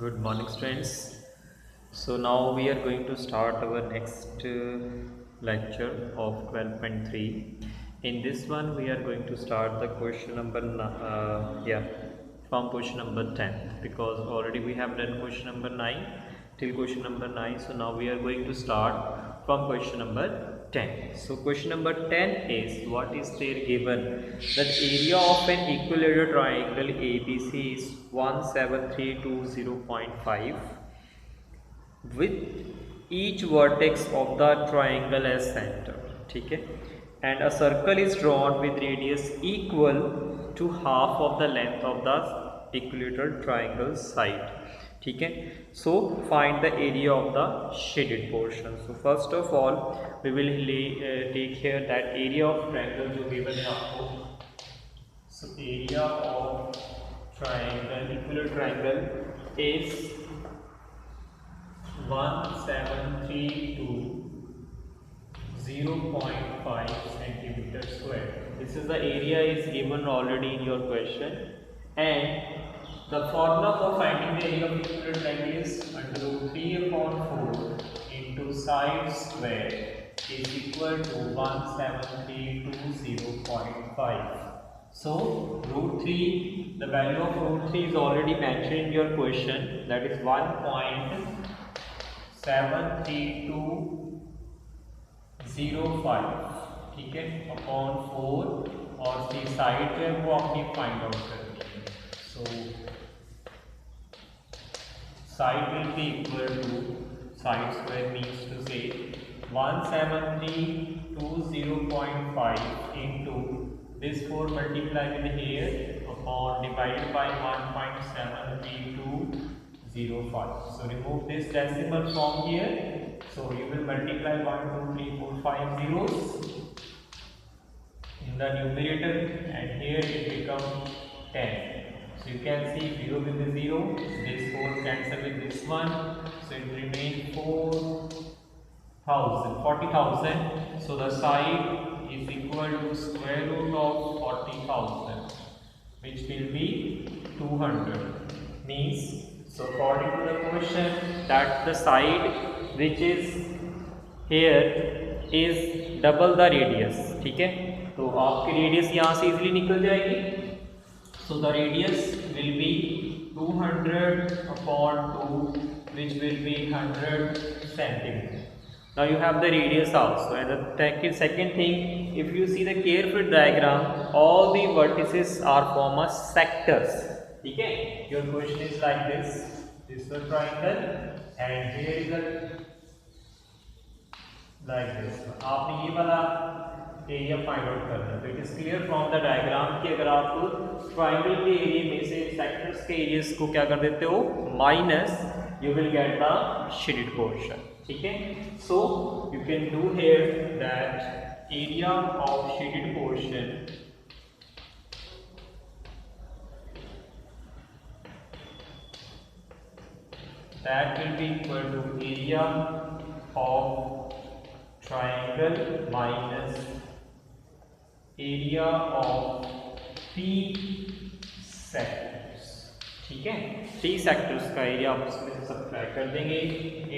Good morning, students. So now we are going to start our next lecture of 12.3. In this one, we are going to start the question number from question number 10, because already we have done question number 9 till question number 9. So now we are going to start from question number 10. So question number 10 is, what is there given that area of an equilateral triangle ABC is 17320.5 with each vertex of the triangle as center. ठीक है, and a circle is drawn with radius equal to half of the length of the equilateral triangle side. ठीक है, so find the area of the shaded portion. So first of all we will take here that area of triangle जो given है आपको. So area of triangle, equilateral triangle is 1732.0.5 centimeter square. This is the area is given already in your question, and the formula for finding the area of equilateral triangle is under root 3/4 into side square is equal to 1732.0.5. So root 3, the value of root 3 is already mentioned in your question, that is 1.73205. ठीक है, upon 4, और सी side जो है वो आपने find out करनी है. So side will be equal to side square means two से 17320.5 into this 4 multiplied with here upon divided by 1.73205. So remove this decimal from here. So you will multiply 1, 2, 3, 4, 5 zeros in the numerator, and here it becomes 10. So you can see 0 with the 0, this 4 cancel with this one, so it remains 40,000. So the side is equal to square root of 40,000, which will be 200. Means, so according to the question, that the side which is here is double the radius. ठीक है, तो आपकी radius यहाँ से easily निकल जाएगी. So the radius will be 200/2, which will be 100 centimeter. Now you have the radius also, and the second thing, if you see the careful diagram, all the vertices are form as sectors. ठीक है, your question is like this is the triangle, and here is a like this. आपने ये वाला area find out करना है. तो it is clear from the diagram कि अगर आप ट्राइंगल के एरिया में से सेक्टर्स के एरियाज को क्या कर देते हो, minus, you will get the shaded portion. ठीक है, so you can do here that area of shaded portion that will be equal to area of triangle minus area of 3 sectors. ठीक है, 3 sectors का एरिया आप उसमें से subtract कर देंगे.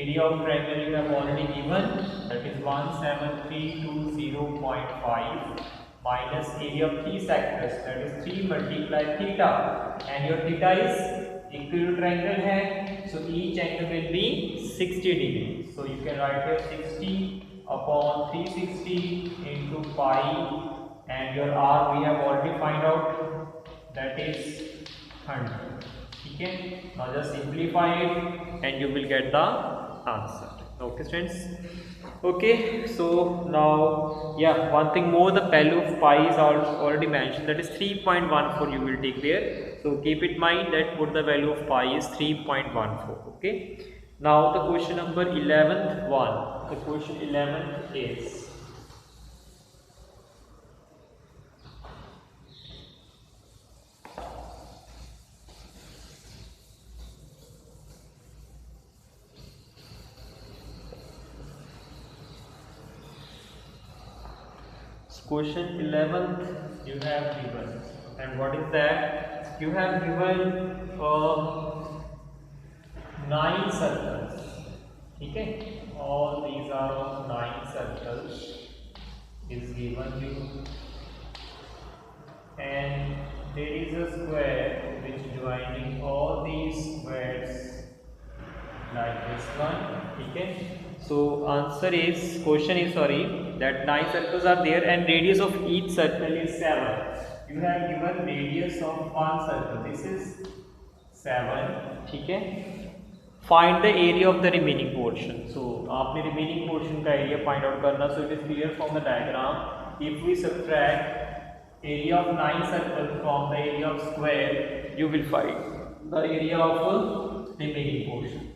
Area of triangle you have already given, that is 17320.5 minus area of 3 sectors, that is 3 multiply theta, and your theta is equilateral triangle है, so each angle will be 60 degree. So you can write here 60/360 into pi, and your r we have already find out, that is 100. ठीक है, now just simplify it and you will get the answer. Okay students, okay, so now one thing more, the value of pi is already mentioned, that is 3.14 you will take there. So keep in mind that what the value of pi is 3.14. okay, now the question number 11th one, the question 11th is, question 11th you have given, and what is that? You have given 9 circles. ठीक है, all these are of 9 circles is given you, and there is a square which joining all these squares like this one. ठीक है, so answer is, question is sorry, that 9 circles are there and radius of each circle is 7. You have given radius of one circle, this is 7. ठीक है, find the area of the remaining portion. So आपने remaining portion का area find out करना. So it is clear from the diagram, if we subtract area of 9 circles from the area of square, you will find the area of remaining portion.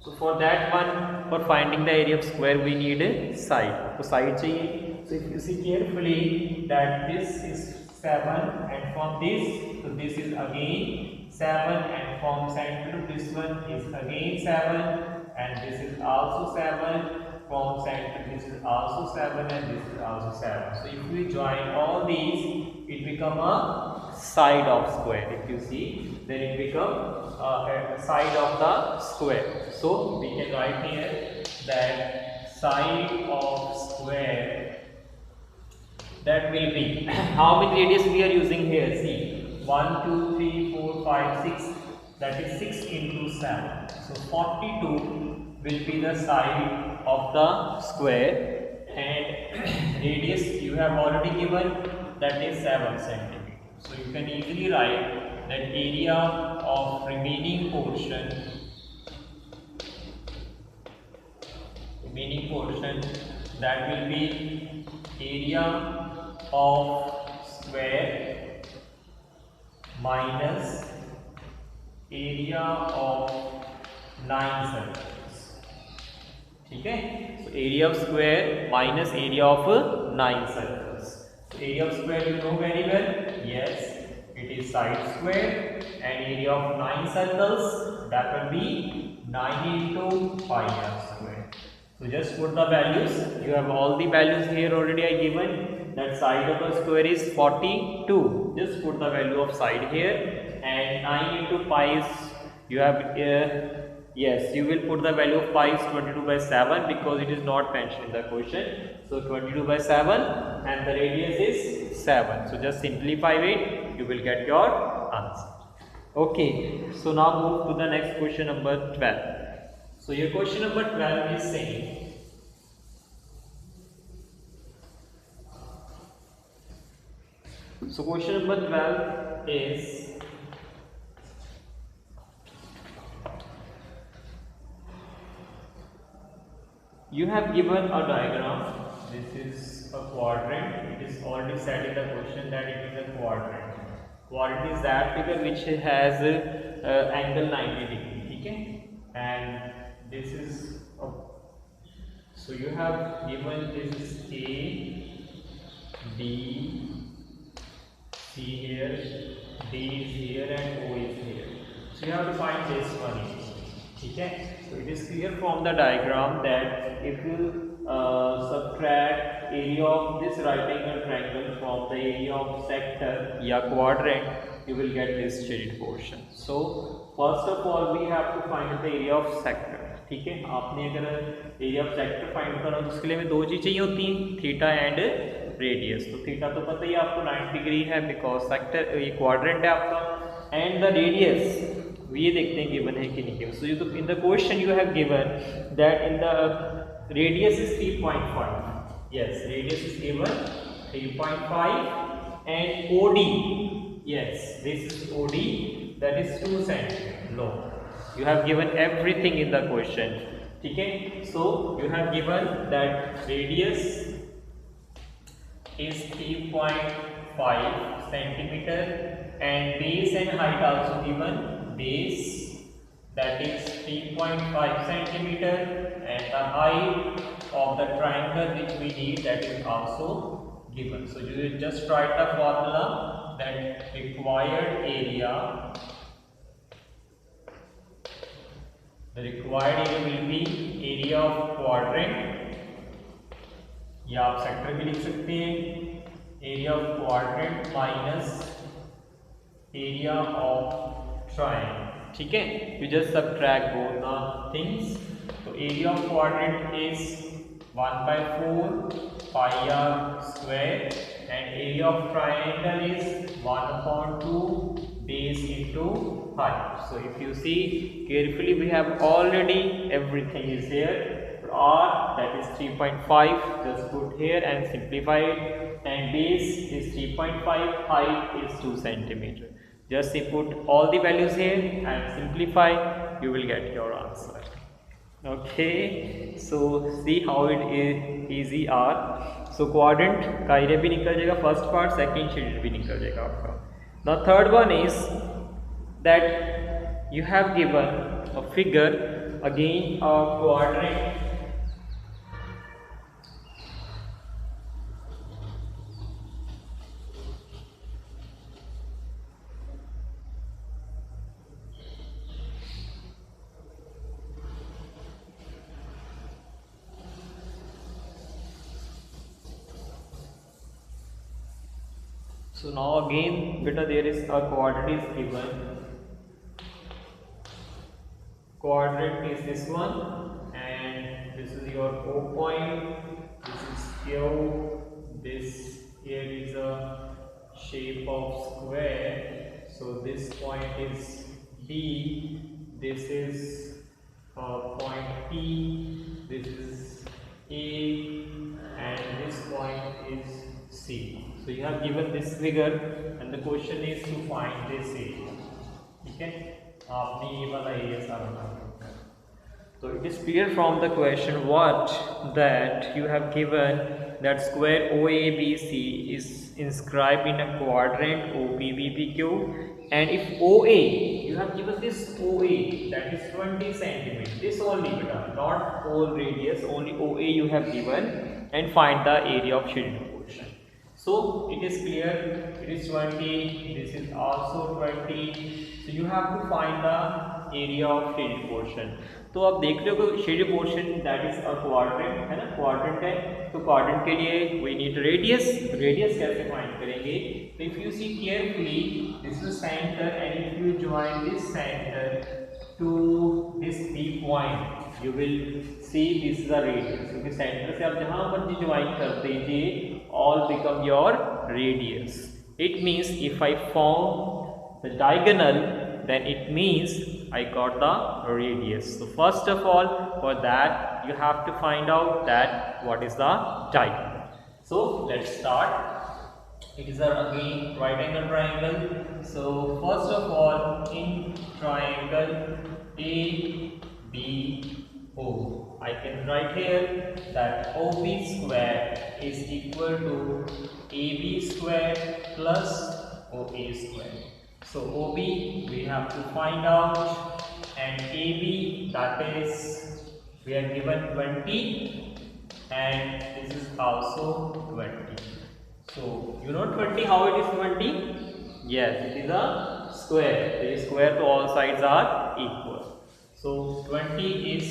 So for that one, for finding the area of square, we need a side. तो side चाहिए. So if you see carefully that this is 7 and from this to this is again 7 and from center to this one is again 7 and this is also 7, from center this is also 7 and this is also 7. So if we join all these, it become a side of square. If you see, then it become a side of the square. So we can write here that side of square, that will be how many radius we are using here. See, 1 2 3 4 5 6, that is 6 into 7. So 42 will be the side of the square, and radius you have already given, that is 7 centimeter. So you can easily write that area of remaining portion, that will be area of square minus area of 9 circles. ठीक है, so area of square minus area of 9 circles. So area of square you know very well. Yes, it is side square, and area of 9 circles, that will be 9 into pi r square. So just put the values. You have all the values here already I given. That side of the square is 42. Just put the value of side here, and 9 into pi is, you have yes, you will put the value of pi is 22 by 7 because it is not mentioned in the question. So 22 by 7 and the radius is 7. So just simplify it, you will get your answer. Okay, so now move to the next question number 12. So your question number 12 is saying, so question number 12 is, you have given a diagram. This is a quadrant. It is already said in the question that it is a quadrant. Quadrant is that figure which has angle 90 degree. Okay, and this is a, so you have given this is A, B, C here, D is here, and O is here. So you have to find this one. Okay, so it is clear from the diagram that if you subtract area of this right angle triangle from the area of sector या quadrant, you will get this shaded portion. So first of all we have to find the area of sector. ठीक है, आपने अगर area of sector find करना तो उसके लिए हमें दो चीज़ चाहिए होती हैं, थीटा एंड रेडियस. तो थीटा तो पता ही आपको 90 डिग्री है बिकॉज सेक्टर ये क्वाड्रेंट है आपका, एंड द रेडियस ये देखते हैं गिवन है कि नहीं given. So you in the question you have given that in the radius is 3.5. Yes, radius is given 3.5 and OD, yes, this is OD, that is 2 centimeter long. You have given everything in the question. ठीक है, so you have given that radius is 3.5 centimeter and base and height also given. Base, that is 3.5 centimeter, and the height of the triangle which we need, that is also given. So you will just write the formula that required area, the required area will be area of quadrant, या आप sector भी लिख सकते हैं, area of quadrant minus area of triangle. ठीक है, you just subtract both the things. So area of quadrant is 1 by 4 pi r square and area of triangle is 1 upon 2 base into height. So if you see carefully, we have already everything is here. R, that is 3.5, just put here and simplify it, and base is 3.5, height is 2 centimeter. Just put all the values here and simplify, you will get your answer. Okay, so see how it is easy are. So quadrant का area भी निकल जाएगा first part, second shaded भी निकल जाएगा आपका. Now third one is that you have given a figure, again a quadrant. So now again beta there is a quadrant is given. Quadrant is this one, and this is your O point, this is Q, this here is a shape of square, so this point is D, this is point P, this is A, and this point is C. So you have given this figure and the question is to find this area. ठीक है, आपने ये वाला area सारा निकालना है. So it is clear from the question what that you have given that square OABC is inscribed in a quadrant OPBPQ, and if OA, you have given this OA that is 20 centimeters, this only beta, not whole radius, only OA you have given, and find the area of shaded portion. So it is clear, it is 20, this is also 20, so you have to find the area of shaded portion. तो आप देख रहे हो shaded portion that is a quadrant है ना, quadrant है, तो quadrant के लिए we need radius. Radius कैसे find करेंगे? So if you see carefully, this is center, and if you join this center to this B point, you will see this is a radius. क्योंकि center से आप जहाँ पर भी join कर दीजिए, all become your radius. It means if I form the diagonal, then it means I got the radius. So first of all, for that you have to find out that what is the diagonal. So let's start. It is again right angle triangle. So first of all, in triangle ABO, I can write here that OB square is equal to AB square plus OA square. So OB we have to find out, and AB, that is we are given 20, and this is also 20. So you know 20 how it is 20? Yes, it is a square. The square to all sides are equal. So 20 is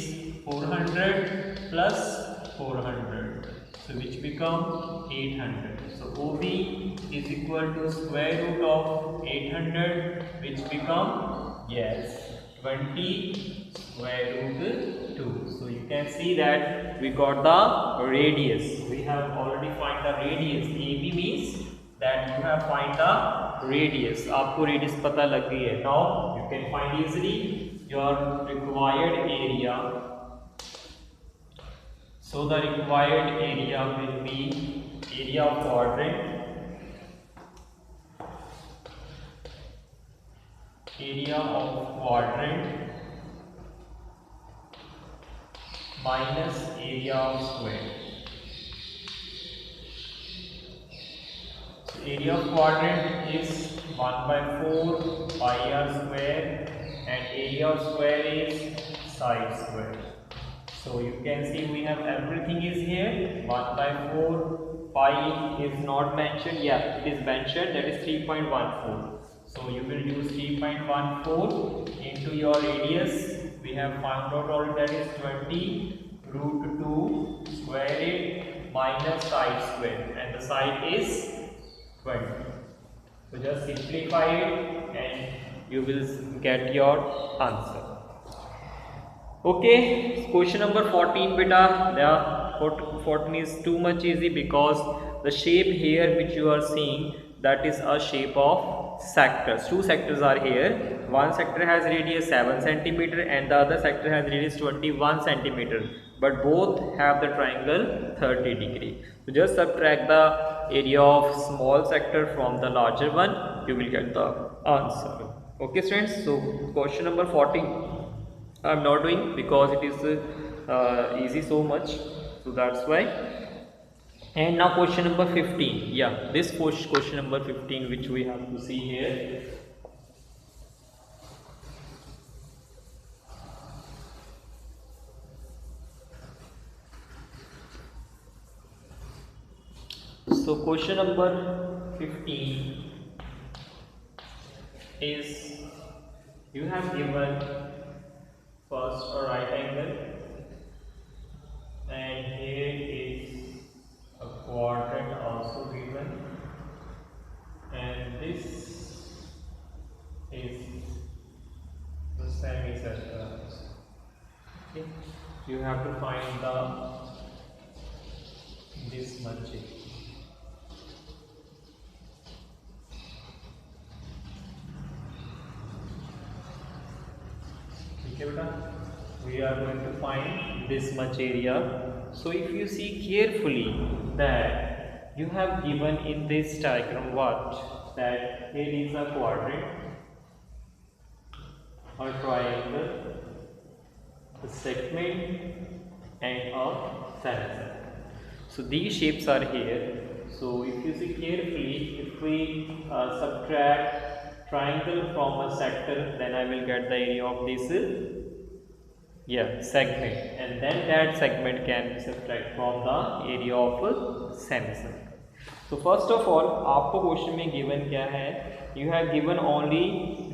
400 plus 400, so which become 800. So OB is equal to square root of 800, which become, yes, 20 square root 2. So you can see that we got the radius. We have already find the radius. AB means that you have find the radius. आपको radius पता लग गई है. Now you can find easily your required area. So the required area will be area of quadrant, minus area of square. So area of quadrant is 1 by 4 pi r square, and area of square is side square. So you can see we have everything is here. 1 by 4 pi is not mentioned. Yeah, it is mentioned, that is 3.14. So you will use 3.14 into your radius. We have found out already that is 20 root 2 square it minus side square, and the side is 20. So just simplify it and you will get your answer. Okay, question number 14 beta. The 14 is too much easy because the shape here which you are seeing, that is a shape of sectors. Two sectors are here. One sector has radius 7 centimeter and the other sector has radius 21 centimeter, but both have the triangle 30 degree. So just subtract the area of small sector from the larger one, you will get the answer. Okay students, so question number 14 I am not doing because it is easy so much, so that's why. And now question number 15. Yeah, this question number 15 which we have to see here. So question number 15 is, you have given first a right angle and here is a quadrant also given, and this is the semicircle. Okay, you have to find this much. We are going to find this much area. So if you see carefully that you have given in this diagram what, that here is a quadrant, a triangle, a segment and a semicircle. So these shapes are here. So if you see carefully, if we subtract triangle from a sector, then I will get the area of this segment, and then that segment can be subtracted from the area of a semicircle. So first of all, आपको question में given क्या है? You have given only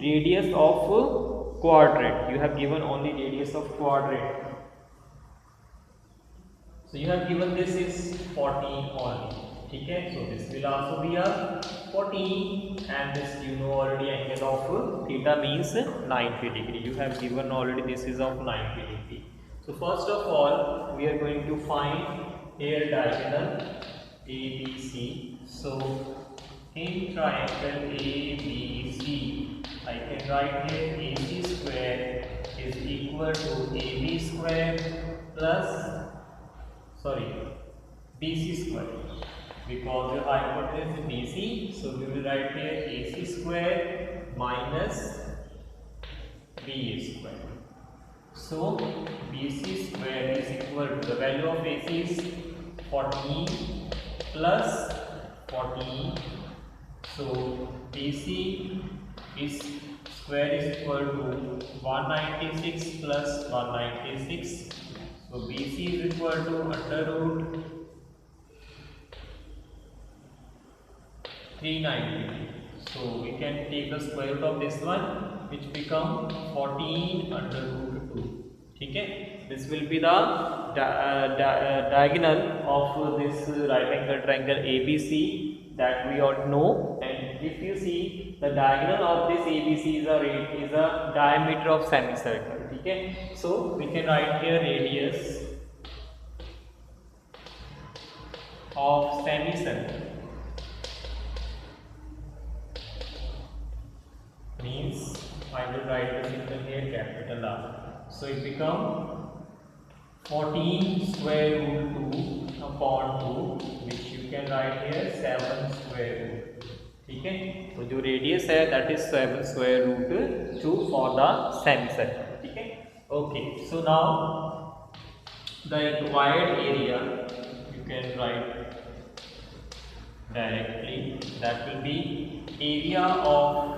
radius of quadrant. You have given only radius of quadrant. So you have given this is 14 only. ठीक है, so this will also be a 14, and this you know already angle of theta means 90 degree. You have given already this is of 90 degree. So first of all, we are going to find here diagonal ABC. So in triangle ABC, I can write here AC square is equal to AB square plus BC square, because the hypotenuse is BC, so we will write here AC square minus BA square. So BC square is equal to, the value of AC is 14 plus 14, so BC is square is equal to 196 plus 196, so BC is equal to under root 390. So we can take the square root of this one, which become 14 under root 2. Okay, this will be the diagonal of this right angle triangle ABC that we all know. And if you see, the diagonal of this ABC is a diameter of semicircle. Okay, so we can write here radius of semicircle means, I will write the symbol here capital R. So it become 14 square root 2 upon 2, which you can write here 7 square root. Okay, so जो radius है that is 7 square root 2 for the semicircle. Okay, okay. So now the required area you can write directly, that will be area of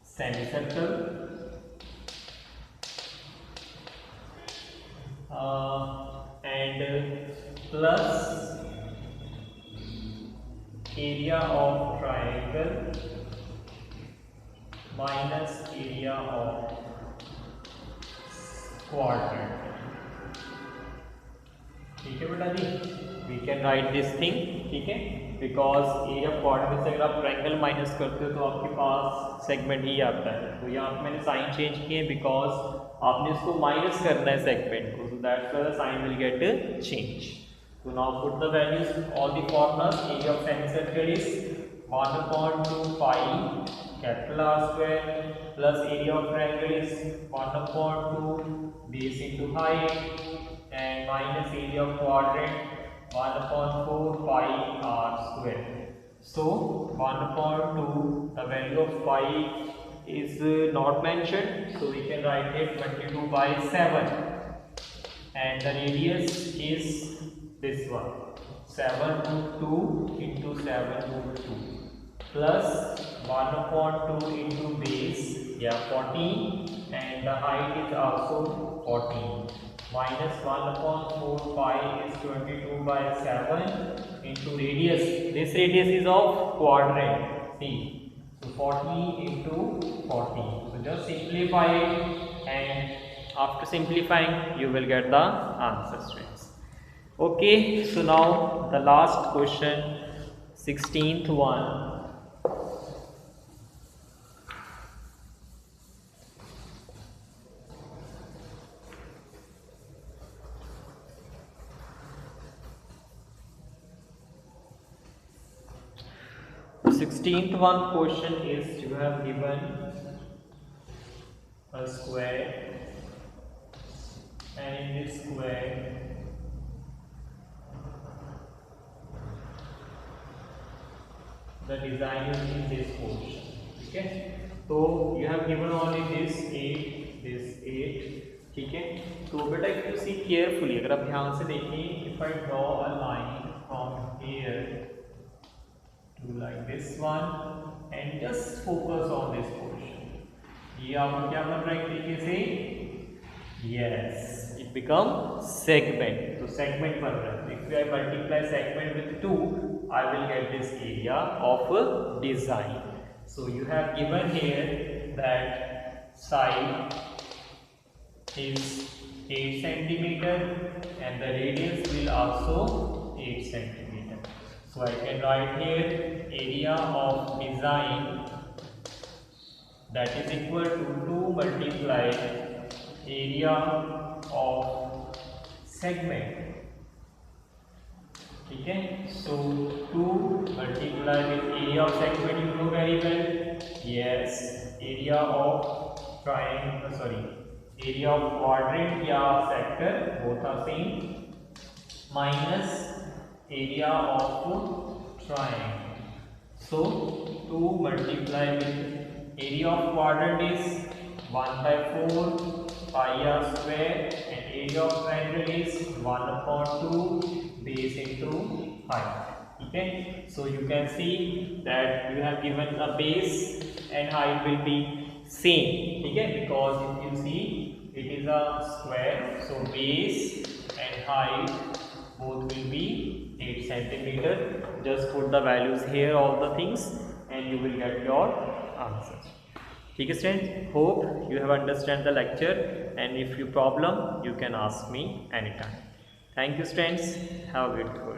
semicircle and plus area of triangle minus area of quadrant. ठीक है बेटा जी, we can write this thing. ठीक है, because area of quadrant से अगर आप triangle minus करते हो तो आपके पास सेगमेंट ही आता है। तो यहाँ पे मैंने साइन चेंज किए बिकॉज आपने इसको माइनस करना है सेगमेंट को, so that's why the sign will get change. So now put the values, all the formulas. Area of semicircle is 1/2 pi capital R square plus area of triangle is 1/2 base into height and minus area of quadrant 1/4 pi R square. So 1/2, the value of pi is not mentioned, so we can write it 22 by 7 and the radius is this one 7/2 into 7/2 plus 1/2 into base 14 and the height is also 14 minus 1/4 pi is 22 by 7 into radius. This radius is of quadrant. See, so 40 into 40. So just simplify it and after simplifying you will get the answer, students. Okay, so now the last question, 16th one. The 16th one question is, you have given a square and in this square the design is in this portion. Okay, so you have given only this 8, ठीक है। तो बेटा if you see carefully, अगर आप ध्यान से देखें, if I draw a line from here to like this one and just focus on this portion, ये आपको क्या बन रहा है एक तरीके से, yes, it become segment. तो segment बन रहा है। If I multiply segment with 2, I will get this area of design. So you have given here that side is 8 centimeter and the radius will also 8 centimeter. So I can write here area of design, that is equal to 2 multiply area of segment. ठीक है, so 2 multiply with area of segment, you know very well, yes, area of triangle, sorry, area of quadrant या sector, both are same, minus area of triangle. So 2 multiply with area of quadrant is 1/4 pi r square and area of triangle is 1/2 base into height. Okay, so you can see that you have given a base and height will be same. Okay, because if you see it is a square, so base and height both will be 8 centimeter. Just put the values here, all the things, and you will get your answer. ठीक है students, hope you have understand the lecture, and if you problem you can ask me anytime. Thank you students, have a beautiful day.